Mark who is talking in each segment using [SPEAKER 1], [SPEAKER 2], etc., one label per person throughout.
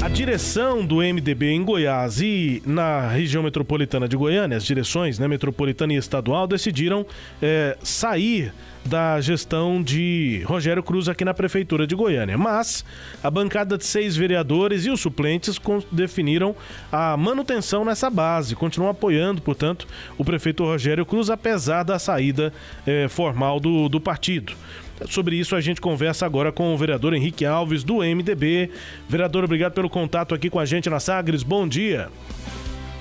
[SPEAKER 1] A direção do MDB em Goiás e na região metropolitana de Goiânia, as direções, né, metropolitana e estadual, decidiram sair da gestão de Rogério Cruz aqui na Prefeitura de Goiânia. Mas a bancada de 6 vereadores e os suplentes definiram a manutenção nessa base, continuam apoiando, portanto, o prefeito Rogério Cruz, apesar da saída formal do partido. Sobre isso a gente conversa agora com o vereador Henrique Alves, do MDB. Vereador, obrigado pelo contato aqui com a gente na Sagres. Bom dia.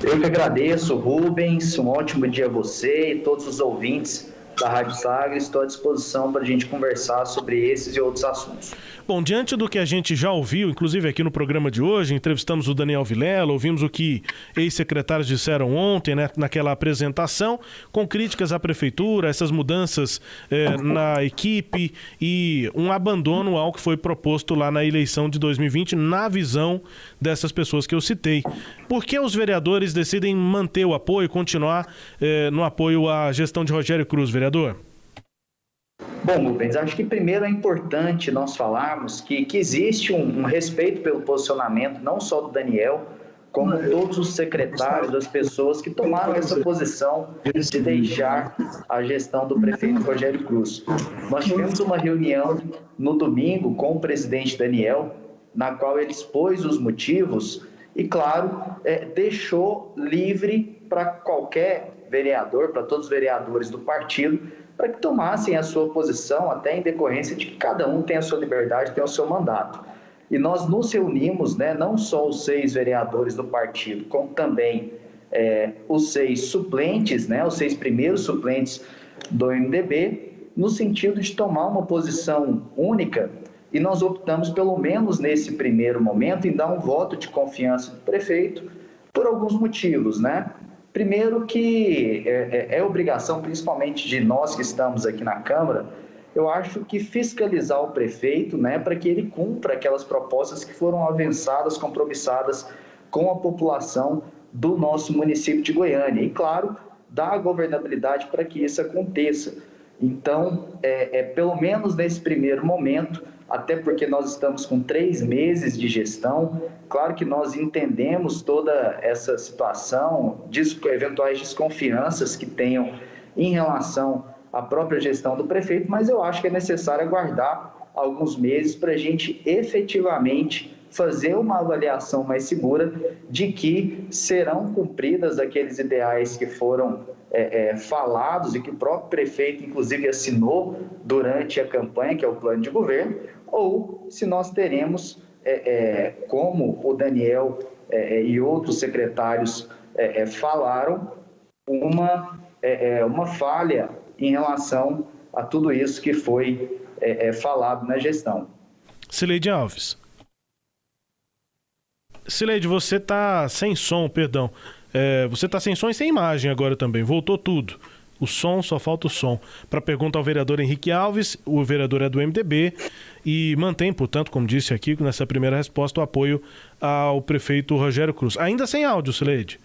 [SPEAKER 2] Eu que agradeço, Rubens. Um ótimo dia a você e todos os ouvintes da Rádio Sagres. Estou à disposição para a gente conversar sobre esses e outros assuntos.
[SPEAKER 1] Bom, diante do que a gente já ouviu, inclusive aqui no programa de hoje, entrevistamos o Daniel Vilela, ouvimos o que ex-secretários disseram ontem, né, naquela apresentação, com críticas à prefeitura, essas mudanças na equipe e um abandono ao que foi proposto lá na eleição de 2020, na visão dessas pessoas que eu citei. Por que os vereadores decidem manter o apoio, continuar no apoio à gestão de Rogério Cruz, vereador?
[SPEAKER 2] Bom, Rubens, acho que primeiro é importante nós falarmos que existe um respeito pelo posicionamento, não só do Daniel, como todos os secretários, das pessoas que tomaram essa posição de deixar a gestão do prefeito Rogério Cruz. Nós tivemos uma reunião no domingo com o presidente Daniel, na qual ele expôs os motivos e, claro, deixou livre para qualquer vereador, para todos os vereadores do partido, para que tomassem a sua posição, até em decorrência de que cada um tem a sua liberdade, tem o seu mandato. E nós nos reunimos, né, não só os 6 vereadores do partido, como também os 6 suplentes, né, os 6 primeiros suplentes do MDB, no sentido de tomar uma posição única, e nós optamos, pelo menos nesse primeiro momento, em dar um voto de confiança do prefeito, por alguns motivos, né? Primeiro que é obrigação, principalmente de nós que estamos aqui na Câmara, eu acho que fiscalizar o prefeito, né, para que ele cumpra aquelas propostas que foram avançadas, compromissadas com a população do nosso município de Goiânia. E, claro, dar a governabilidade para que isso aconteça. Então, pelo menos nesse primeiro momento, até porque nós estamos com 3 meses de gestão, claro que nós entendemos toda essa situação, eventuais desconfianças que tenham em relação à própria gestão do prefeito, mas eu acho que é necessário aguardar alguns meses para a gente efetivamente fazer uma avaliação mais segura de que serão cumpridas aqueles ideais que foram falados e que o próprio prefeito, inclusive, assinou durante a campanha, que é o plano de governo, ou se nós teremos, como o Daniel e outros secretários falaram, uma falha em relação a tudo isso que foi falado na gestão.
[SPEAKER 1] Cileide Alves. Cileide, você está sem som, perdão. Você está sem som e sem imagem agora também. Voltou tudo. O som, só falta o som. Para pergunta ao vereador Henrique Alves, o vereador é do MDB e mantém, portanto, como disse aqui nessa primeira resposta, o apoio ao prefeito Rogério Cruz. Ainda sem áudio, Cileide?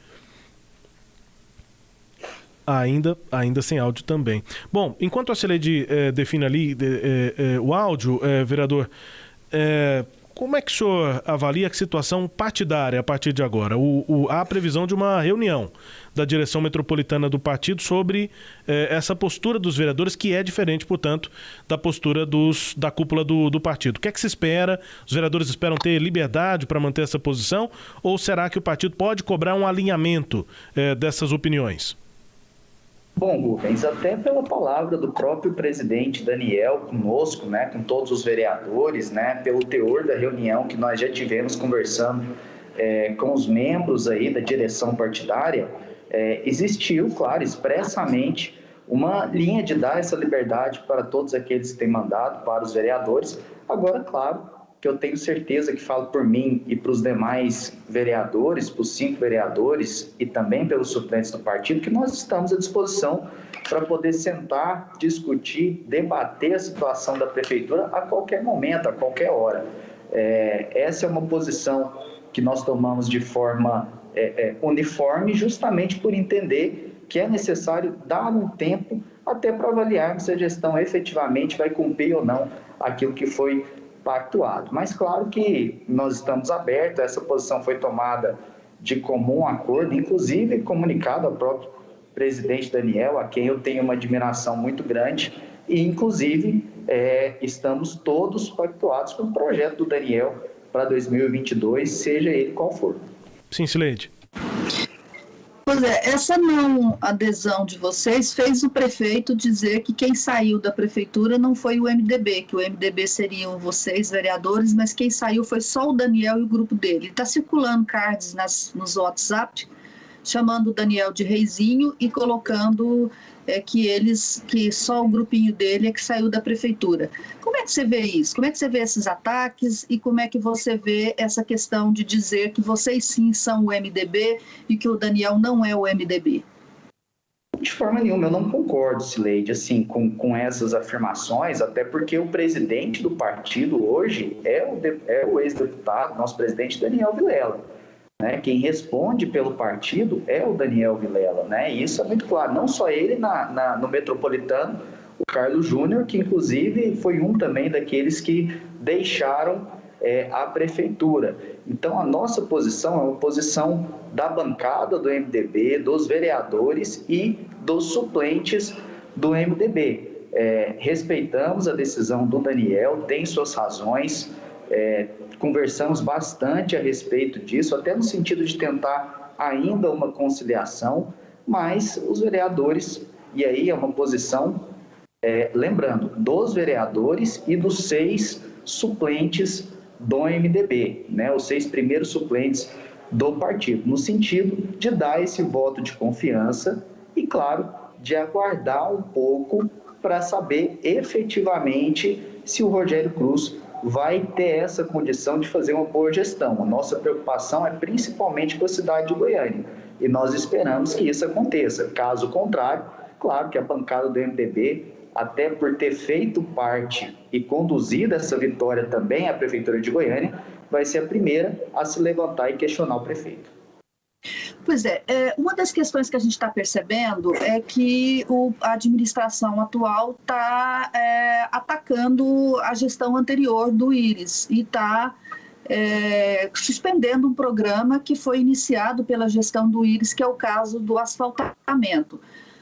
[SPEAKER 1] Ainda sem áudio também. Bom, enquanto a Cileide define ali o áudio, vereador, como é que o senhor avalia a situação partidária a partir de agora? Há a previsão de uma reunião da direção metropolitana do partido sobre essa postura dos vereadores, que é diferente, portanto, da postura da cúpula do partido. O que é que se espera? Os vereadores esperam ter liberdade para manter essa posição? Ou será que o partido pode cobrar um alinhamento dessas opiniões?
[SPEAKER 2] Bom, Rubens, até pela palavra do próprio presidente Daniel conosco, né, com todos os vereadores, né, pelo teor da reunião que nós já tivemos conversando com os membros aí da direção partidária, existiu, claro, expressamente uma linha de dar essa liberdade para todos aqueles que têm mandato, para os vereadores. Agora, claro, que eu tenho certeza que falo por mim e para os demais vereadores, para os 5 vereadores e também pelos suplentes do partido, que nós estamos à disposição para poder sentar, discutir, debater a situação da prefeitura a qualquer momento, a qualquer hora. Essa é uma posição que nós tomamos de forma uniforme, justamente por entender que é necessário dar um tempo até para avaliarmos se a gestão efetivamente vai cumprir ou não aquilo que foi pactuado. Mas claro que nós estamos abertos, essa posição foi tomada de comum acordo, inclusive comunicado ao próprio presidente Daniel, a quem eu tenho uma admiração muito grande, e inclusive estamos todos pactuados com o projeto do Daniel para 2022, seja ele qual for.
[SPEAKER 1] Sim, Cileide.
[SPEAKER 3] Pois é, essa não adesão de vocês fez o prefeito dizer que quem saiu da prefeitura não foi o MDB, que o MDB seriam vocês, vereadores, mas quem saiu foi só o Daniel e o grupo dele. Está circulando cards nos WhatsApp, chamando o Daniel de reizinho e colocando que só o grupinho dele é que saiu da prefeitura. Como é que você vê isso? Como é que você vê esses ataques e como é que você vê essa questão de dizer que vocês sim são o MDB e que o Daniel não é o MDB?
[SPEAKER 2] De forma nenhuma, eu não concordo, Cileide, assim, com essas afirmações, até porque o presidente do partido hoje é o ex-deputado, nosso presidente Daniel Vilela. Né? Quem responde pelo partido é o Daniel Vilela, né? E isso é muito claro, não só ele no Metropolitano, o Carlos Júnior, que inclusive foi um também daqueles que deixaram a prefeitura. Então a nossa posição é uma posição da bancada do MDB, dos vereadores e dos suplentes do MDB. Respeitamos a decisão do Daniel, tem suas razões, conversamos bastante a respeito disso, até no sentido de tentar ainda uma conciliação, mas os vereadores, e aí é uma posição, lembrando, dos vereadores e dos 6 suplentes do MDB, né, os 6 primeiros suplentes do partido, no sentido de dar esse voto de confiança e, claro, de aguardar um pouco para saber efetivamente se o Rogério Cruz vai ter essa condição de fazer uma boa gestão. A nossa preocupação é principalmente com a cidade de Goiânia e nós esperamos que isso aconteça. Caso contrário, claro que a bancada do MDB, até por ter feito parte e conduzido essa vitória também à Prefeitura de Goiânia, vai ser a primeira a se levantar e questionar o prefeito.
[SPEAKER 3] Pois uma das questões que a gente está percebendo é que a administração atual está atacando a gestão anterior do Íris e está suspendendo um programa que foi iniciado pela gestão do Íris, que é o caso do asfaltamento.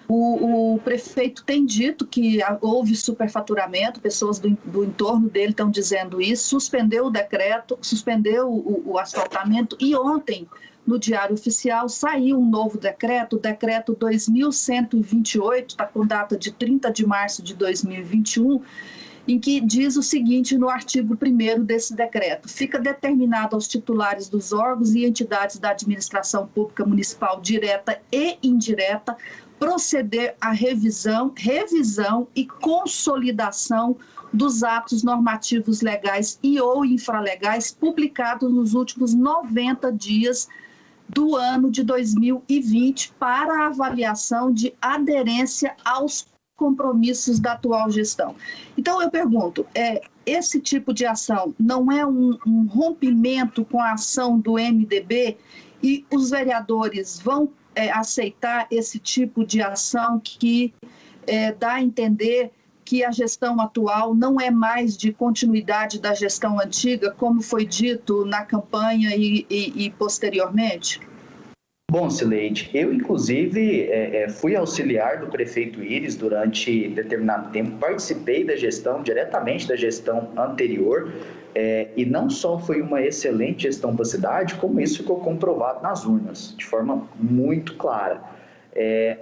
[SPEAKER 3] O prefeito tem dito que houve superfaturamento, pessoas do entorno dele estão dizendo isso, suspendeu o decreto, suspendeu o asfaltamento e ontem, no Diário Oficial, saiu um novo decreto, o decreto 2128, está com data de 30 de março de 2021, em que diz o seguinte no artigo 1º desse decreto: fica determinado aos titulares dos órgãos e entidades da administração pública municipal direta e indireta proceder à revisão e consolidação dos atos normativos legais e ou infralegais publicados nos últimos 90 dias do ano de 2020 para a avaliação de aderência aos compromissos da atual gestão. Então, eu pergunto, esse tipo de ação não é um rompimento com a ação do MDB e os vereadores vão aceitar esse tipo de ação que dá a entender que a gestão atual não é mais de continuidade da gestão antiga, como foi dito na campanha e posteriormente?
[SPEAKER 2] Bom, Cileide, eu inclusive fui auxiliar do prefeito Íris durante determinado tempo, participei da gestão, diretamente da gestão anterior, e não só foi uma excelente gestão para a cidade, como isso ficou comprovado nas urnas, de forma muito clara.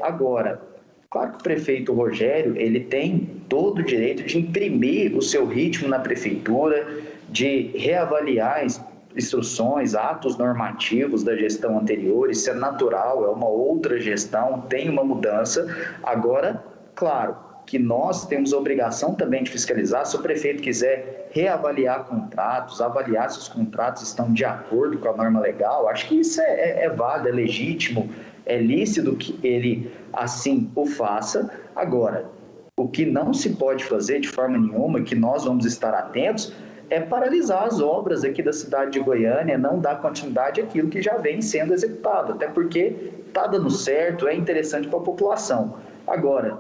[SPEAKER 2] Agora, claro que o prefeito Rogério, ele tem todo o direito de imprimir o seu ritmo na prefeitura, de reavaliar instruções, atos normativos da gestão anterior, isso é natural, é uma outra gestão, tem uma mudança. Agora, claro, que nós temos a obrigação também de fiscalizar, se o prefeito quiser reavaliar contratos, avaliar se os contratos estão de acordo com a norma legal, acho que isso é válido, é legítimo, é lícito que ele assim o faça. Agora, o que não se pode fazer de forma nenhuma, que nós vamos estar atentos, é paralisar as obras aqui da cidade de Goiânia, não dar continuidade àquilo que já vem sendo executado, até porque está dando certo, é interessante para a população. Agora,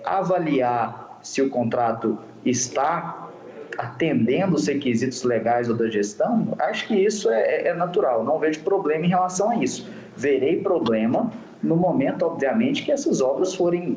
[SPEAKER 2] avaliar se o contrato está atendendo os requisitos legais ou da gestão, acho que isso é natural, não vejo problema em relação a isso. Verei problema no momento, obviamente, que essas obras forem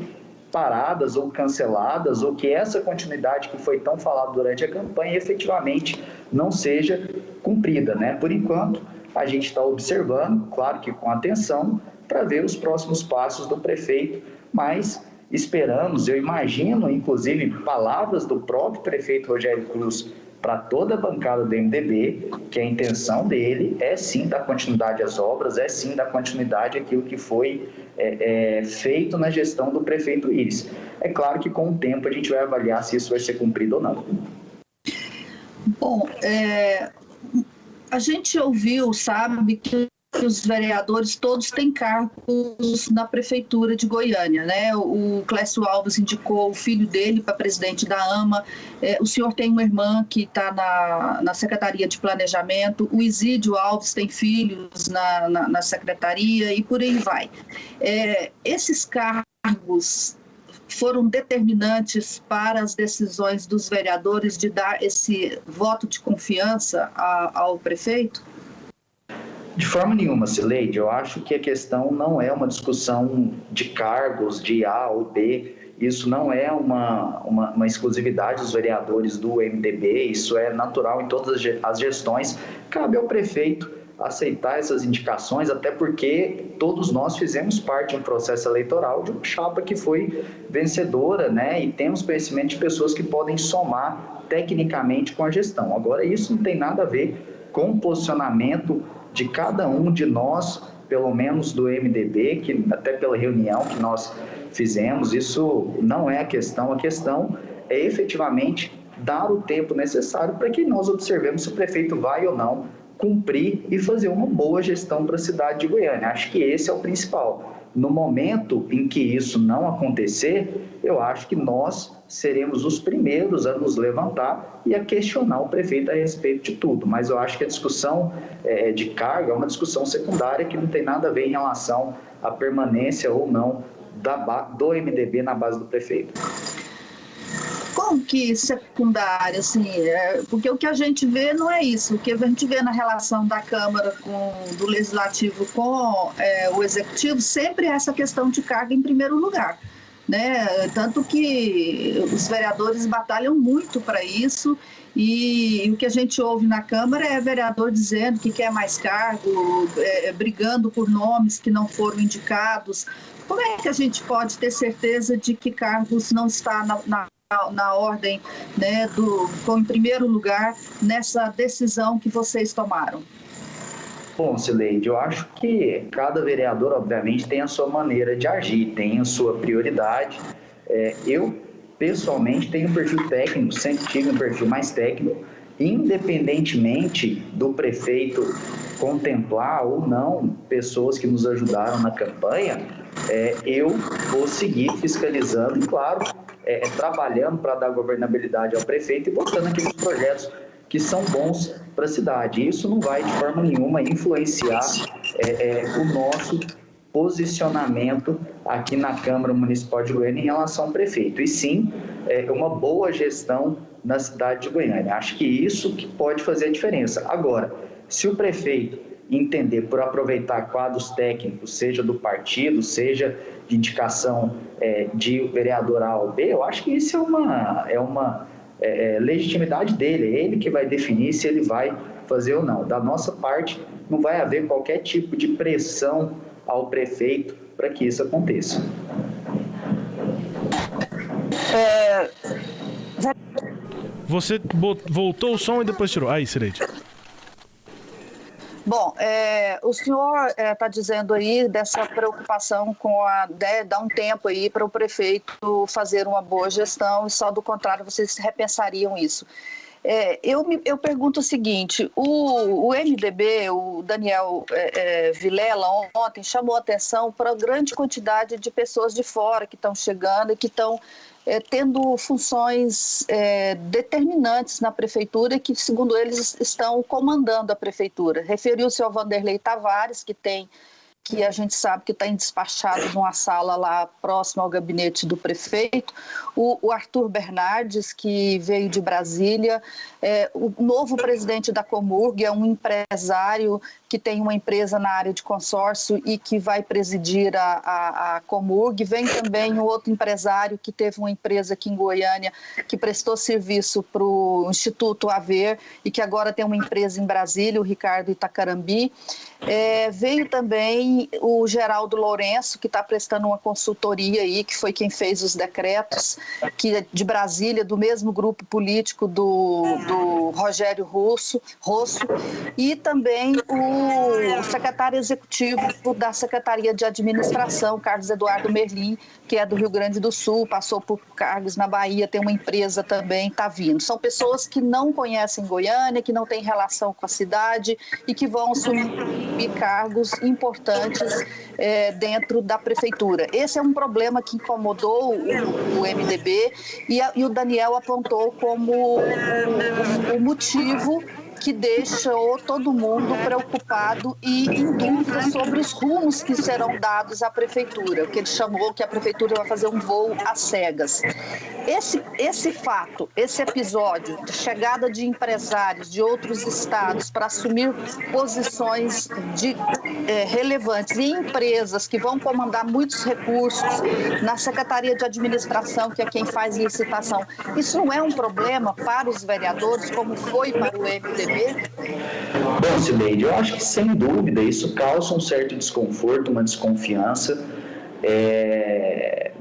[SPEAKER 2] paradas ou canceladas, ou que essa continuidade que foi tão falada durante a campanha efetivamente não seja cumprida, né? Por enquanto, a gente está observando, claro que com atenção, para ver os próximos passos do prefeito, mas esperamos, eu imagino, inclusive, palavras do próprio prefeito Rogério Cruz para toda a bancada do MDB, que a intenção dele é sim dar continuidade às obras, é sim dar continuidade àquilo que foi feito na gestão do prefeito Íris. É claro que com o tempo a gente vai avaliar se isso vai ser cumprido ou não.
[SPEAKER 3] Bom, a gente ouviu, sabe, que os vereadores todos têm cargos na Prefeitura de Goiânia, né? O Clécio Alves indicou o filho dele para presidente da AMA, o senhor tem uma irmã que está na Secretaria de Planejamento, o Isídio Alves tem filhos na Secretaria e por aí vai. Esses cargos foram determinantes para as decisões dos vereadores de dar esse voto de confiança ao prefeito?
[SPEAKER 2] De forma nenhuma, Cileide, eu acho que a questão não é uma discussão de cargos, de A ou B, isso não é uma exclusividade dos vereadores do MDB, isso é natural em todas as gestões, cabe ao prefeito aceitar essas indicações, até porque todos nós fizemos parte de um processo eleitoral de uma chapa que foi vencedora, né? E temos conhecimento de pessoas que podem somar tecnicamente com a gestão. Agora, isso não tem nada a ver com o posicionamento de cada um de nós, pelo menos do MDB, que até pela reunião que nós fizemos, isso não é a questão é efetivamente dar o tempo necessário para que nós observemos se o prefeito vai ou não cumprir e fazer uma boa gestão para a cidade de Goiânia. Acho que esse é o principal. No momento em que isso não acontecer, eu acho que nós seremos os primeiros a nos levantar e a questionar o prefeito a respeito de tudo. Mas eu acho que a discussão de carga é uma discussão secundária que não tem nada a ver em relação à permanência ou não do MDB na base do prefeito.
[SPEAKER 3] Como que secundária, assim, porque o que a gente vê não é isso, o que a gente vê na relação da Câmara do Legislativo com o Executivo, sempre é essa questão de carga em primeiro lugar, né? Tanto que os vereadores batalham muito para isso e o que a gente ouve na Câmara é vereador dizendo que quer mais cargo, brigando por nomes que não foram indicados. Como é que a gente pode ter certeza de que cargos não está na ordem, né, em primeiro lugar nessa decisão que vocês tomaram?
[SPEAKER 2] Bom, Cileide, eu acho que cada vereador, obviamente, tem a sua maneira de agir, tem a sua prioridade. Eu, pessoalmente, tenho um perfil técnico, sempre tive um perfil mais técnico, independentemente do prefeito contemplar ou não pessoas que nos ajudaram na campanha, eu vou seguir fiscalizando e, claro, trabalhando para dar governabilidade ao prefeito e botando aqueles projetos que são bons para a cidade. Isso não vai, de forma nenhuma, influenciar o nosso posicionamento aqui na Câmara Municipal de Goiânia em relação ao prefeito. E sim, uma boa gestão na cidade de Goiânia. Acho que isso que pode fazer a diferença. Agora, se o prefeito entender por aproveitar quadros técnicos, seja do partido, seja de indicação de vereador A ou B, eu acho que isso é uma legitimidade dele, é ele que vai definir se ele vai fazer ou não. Da nossa parte, não vai haver qualquer tipo de pressão ao prefeito para que isso aconteça.
[SPEAKER 1] Você voltou o som e depois tirou. Aí, Cileide.
[SPEAKER 3] Bom, o senhor está dizendo aí dessa preocupação com dar um tempo aí para o prefeito fazer uma boa gestão e só do contrário vocês repensariam isso. Eu pergunto o seguinte, o MDB, o Daniel Vilela, ontem chamou atenção para a grande quantidade de pessoas de fora que estão chegando e que estão tendo funções determinantes na prefeitura e que, segundo eles, estão comandando a prefeitura. Referiu-se ao Vanderlei Tavares, que tem que a gente sabe que está despachado numa sala lá próximo ao gabinete do prefeito, o Arthur Bernardes, que veio de Brasília, o novo presidente da Comurg, é um empresário que tem uma empresa na área de consórcio e que vai presidir a Comurg. Vem também um outro empresário que teve uma empresa aqui em Goiânia, que prestou serviço para o Instituto Haver e que agora tem uma empresa em Brasília, o Ricardo Itacarambi. Veio também o Geraldo Lourenço, que está prestando uma consultoria aí, que foi quem fez os decretos, que é de Brasília, do mesmo grupo político do Rogério Rosso, e também o secretário executivo da Secretaria de Administração, Carlos Eduardo Merlim, que é do Rio Grande do Sul, passou por cargos na Bahia, tem uma empresa também, está vindo. São pessoas que não conhecem Goiânia, que não têm relação com a cidade e que vão assumir cargos importantes dentro da prefeitura. Esse é um problema que incomodou o MDB e o Daniel apontou como o motivo que deixou todo mundo preocupado e em dúvida sobre os rumos que serão dados à prefeitura, o que ele chamou que a prefeitura vai fazer um voo às cegas. Esse fato, esse episódio de chegada de empresários de outros estados para assumir posições relevantes em empresas que vão comandar muitos recursos na Secretaria de Administração, que é quem faz licitação, isso não é um problema para os vereadores, como foi para o MDB?
[SPEAKER 2] Bom, Cileide, eu acho que sem dúvida isso causa um certo desconforto, uma desconfiança.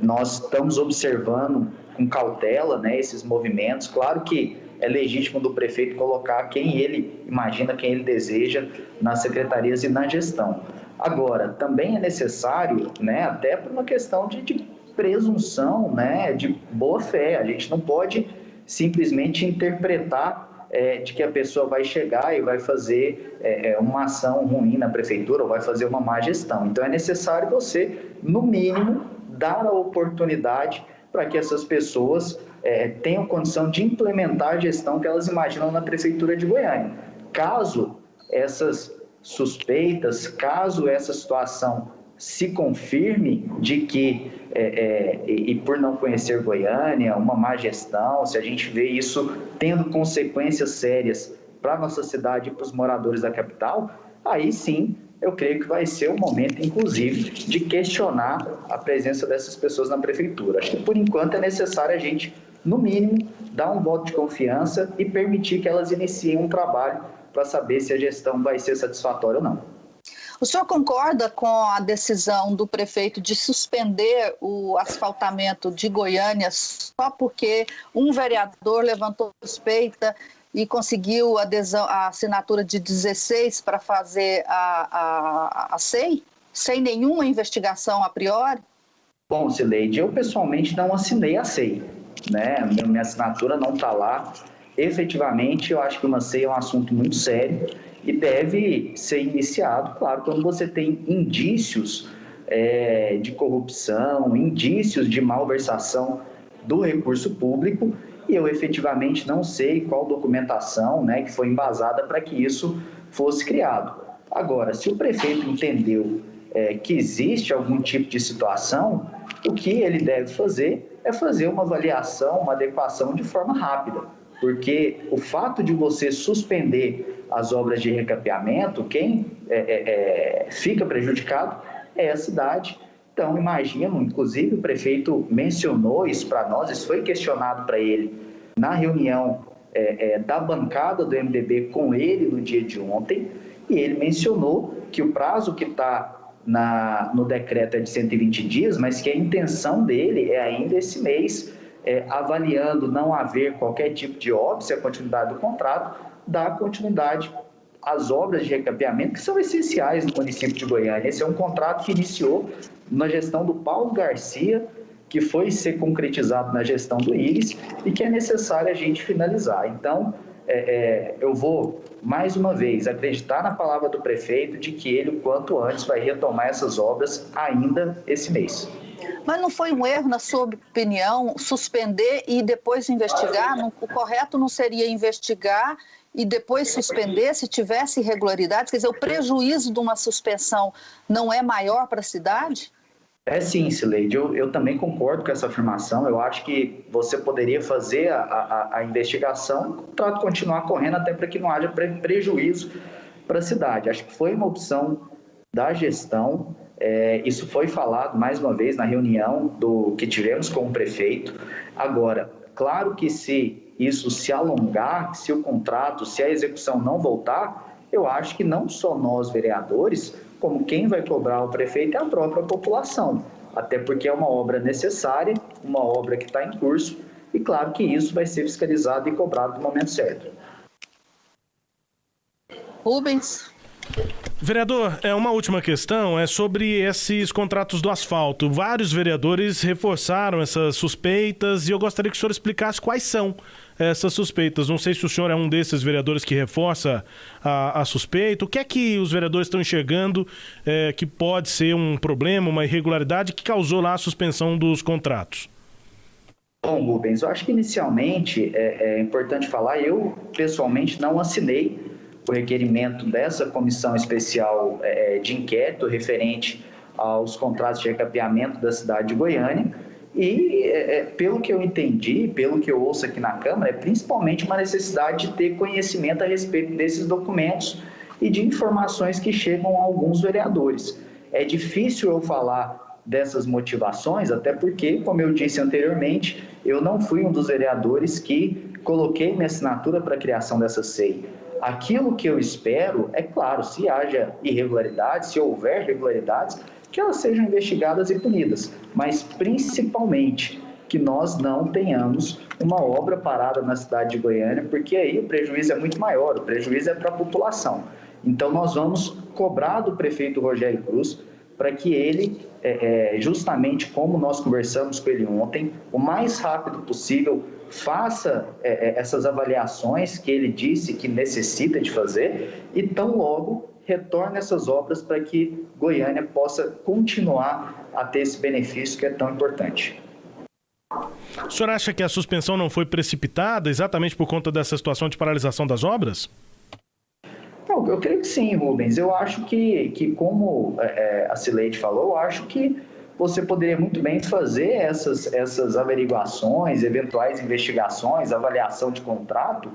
[SPEAKER 2] Nós estamos observando com cautela, né, esses movimentos. Claro que é legítimo do prefeito colocar quem ele imagina, quem ele deseja nas secretarias e na gestão. Agora, também é necessário, né, até por uma questão de presunção, né, de boa-fé. A gente não pode simplesmente interpretar de que a pessoa vai chegar e vai fazer uma ação ruim na prefeitura ou vai fazer uma má gestão. Então, é necessário você, no mínimo, dar a oportunidade para que essas pessoas tenham condição de implementar a gestão que elas imaginam na prefeitura de Goiânia. Caso essas suspeitas, caso essa situação se confirme de que, e por não conhecer Goiânia, uma má gestão, se a gente vê isso tendo consequências sérias para a nossa cidade e para os moradores da capital, aí sim eu creio que vai ser o momento, inclusive, de questionar a presença dessas pessoas na prefeitura. Acho que, por enquanto, é necessário a gente, no mínimo, dar um voto de confiança e permitir que elas iniciem um trabalho para saber se a gestão vai ser satisfatória ou não.
[SPEAKER 3] O senhor concorda com a decisão do prefeito de suspender o asfaltamento de Goiânia só porque um vereador levantou suspeita e conseguiu a assinatura de 16 para fazer a SEI, sem nenhuma investigação a priori?
[SPEAKER 2] Bom, Cileide, eu pessoalmente não assinei a SEI, né? Minha assinatura não está lá. Efetivamente, eu acho que uma SEI é um assunto muito sério e deve ser iniciado, claro, quando você tem indícios de corrupção, indícios de malversação do recurso público, e eu efetivamente não sei qual documentação, né, que foi embasada para que isso fosse criado. Agora, se o prefeito entendeu que existe algum tipo de situação, o que ele deve fazer é fazer uma avaliação, uma adequação de forma rápida, porque o fato de você suspender as obras de recapeamento, quem fica prejudicado é a cidade. Então, imagino, inclusive o prefeito mencionou isso para nós, isso foi questionado para ele na reunião da bancada do MDB com ele no dia de ontem, e ele mencionou que o prazo que está no decreto é de 120 dias, mas que a intenção dele é ainda esse mês, avaliando não haver qualquer tipo de óbice à continuidade do contrato, dar continuidade às obras de recapeamento que são essenciais no município de Goiânia. Esse é um contrato que iniciou na gestão do Paulo Garcia, que foi ser concretizado na gestão do Íris e que é necessário a gente finalizar. Então, eu vou, mais uma vez, acreditar na palavra do prefeito de que ele, o quanto antes, vai retomar essas obras ainda esse mês.
[SPEAKER 3] Mas não foi um erro, na sua opinião, suspender e depois investigar? O correto não seria investigar e depois suspender se tivesse irregularidades? Quer dizer, o prejuízo de uma suspensão não é maior para a cidade?
[SPEAKER 2] É sim, Cileide, eu também concordo com essa afirmação. Eu acho que você poderia fazer a investigação, o contrato continuar correndo até para que não haja prejuízo para a cidade. Acho que foi uma opção da gestão, isso foi falado mais uma vez na reunião que tivemos com o prefeito. Agora, claro que se isso se alongar, se o contrato, se a execução não voltar, eu acho que não só nós vereadores, como quem vai cobrar o prefeito é a própria população, até porque é uma obra necessária, uma obra que está em curso, e claro que isso vai ser fiscalizado e cobrado no momento certo.
[SPEAKER 3] Rubens?
[SPEAKER 1] Vereador, uma última questão é sobre esses contratos do asfalto. Vários vereadores reforçaram essas suspeitas e eu gostaria que o senhor explicasse quais são essas suspeitas. Não sei se o senhor é um desses vereadores que reforça a suspeita. O que é que os vereadores estão enxergando que pode ser um problema, uma irregularidade que causou lá a suspensão dos contratos?
[SPEAKER 2] Bom, Rubens, eu acho que inicialmente é importante falar, eu pessoalmente não assinei o requerimento dessa comissão especial de inquérito referente aos contratos de recapeamento da cidade de Goiânia e, pelo que eu entendi, pelo que eu ouço aqui na Câmara, é principalmente uma necessidade de ter conhecimento a respeito desses documentos e de informações que chegam a alguns vereadores. É difícil eu falar dessas motivações, até porque, como eu disse anteriormente, eu não fui um dos vereadores que coloquei minha assinatura para a criação dessa SEI. Aquilo que eu espero, é claro, se haja irregularidades, se houver irregularidades, que elas sejam investigadas e punidas, mas principalmente que nós não tenhamos uma obra parada na cidade de Goiânia, porque aí o prejuízo é muito maior, o prejuízo é para a população. Então nós vamos cobrar do prefeito Rogério Cruz para que ele, justamente como nós conversamos com ele ontem, o mais rápido possível, faça essas avaliações que ele disse que necessita de fazer e tão logo retorne essas obras para que Goiânia possa continuar a ter esse benefício que é tão importante.
[SPEAKER 1] O senhor acha que a suspensão não foi precipitada exatamente por conta dessa situação de paralisação das obras?
[SPEAKER 2] Não, eu creio que sim, Rubens. Eu acho que como a Cileide falou, eu acho que você poderia muito bem fazer essas averiguações, eventuais investigações, avaliação de contrato,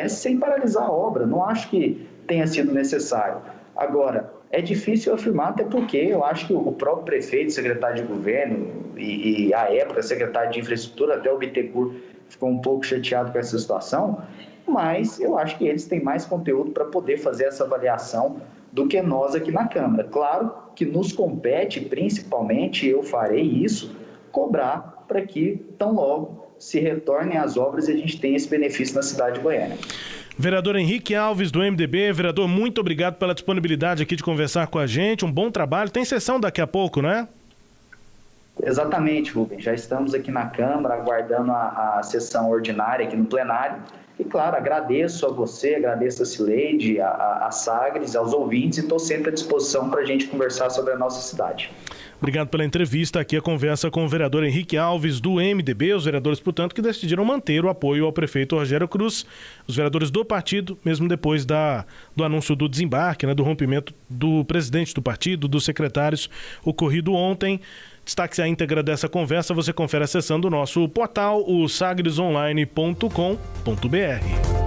[SPEAKER 2] sem paralisar a obra. Não acho que tenha sido necessário. Agora, é difícil afirmar, até porque eu acho que o próprio prefeito, secretário de governo e à época, secretário de infraestrutura, até o Bittencourt, ficou um pouco chateado com essa situação, mas eu acho que eles têm mais conteúdo para poder fazer essa avaliação do que nós aqui na Câmara. Claro que nos compete, principalmente, eu farei isso, cobrar para que tão logo se retornem as obras e a gente tenha esse benefício na cidade de Goiânia.
[SPEAKER 1] Vereador Henrique Alves, do MDB. Vereador, muito obrigado pela disponibilidade aqui de conversar com a gente. Um bom trabalho. Tem sessão daqui a pouco, não é?
[SPEAKER 2] Exatamente, Rubens. Já estamos aqui na Câmara, aguardando a sessão ordinária aqui no plenário. E, claro, agradeço a você, agradeço a Cileide, a Sagres, aos ouvintes e estou sempre à disposição para a gente conversar sobre a nossa cidade.
[SPEAKER 1] Obrigado pela entrevista. Aqui a conversa com o vereador Henrique Alves, do MDB. Os vereadores, portanto, que decidiram manter o apoio ao prefeito Rogério Cruz. Os vereadores do partido, mesmo depois do anúncio do desembarque, do rompimento do presidente do partido, dos secretários, ocorrido ontem. Destaque-se a íntegra dessa conversa, você confere acessando o nosso portal, o sagresonline.com.br.